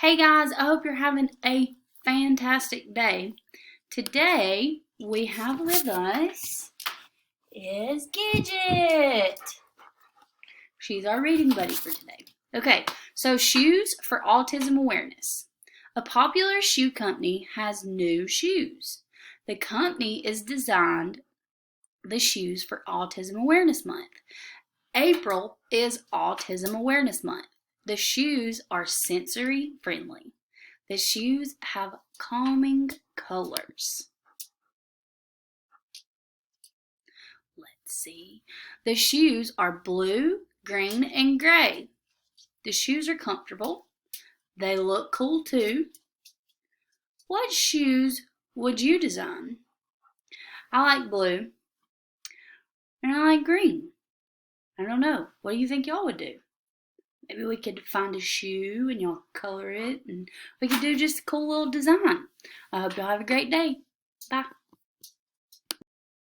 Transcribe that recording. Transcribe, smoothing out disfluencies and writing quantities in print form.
Hey guys, I hope you're having a fantastic day. Today we have with us is Gidget. She's our reading buddy for today. Okay, so shoes for autism awareness. A popular shoe company has new shoes. The company is designed the shoes for Autism Awareness Month. April is Autism Awareness Month. The shoes are sensory friendly. The shoes have calming colors. Let's see. The shoes are blue, green, and gray. The shoes are comfortable. They look cool too. What shoes would you design? I like blue and I like green. I don't know. What do you think y'all would do? Maybe we could find a shoe and y'all color it and we could do just a cool little design. I hope y'all have a great day. Bye.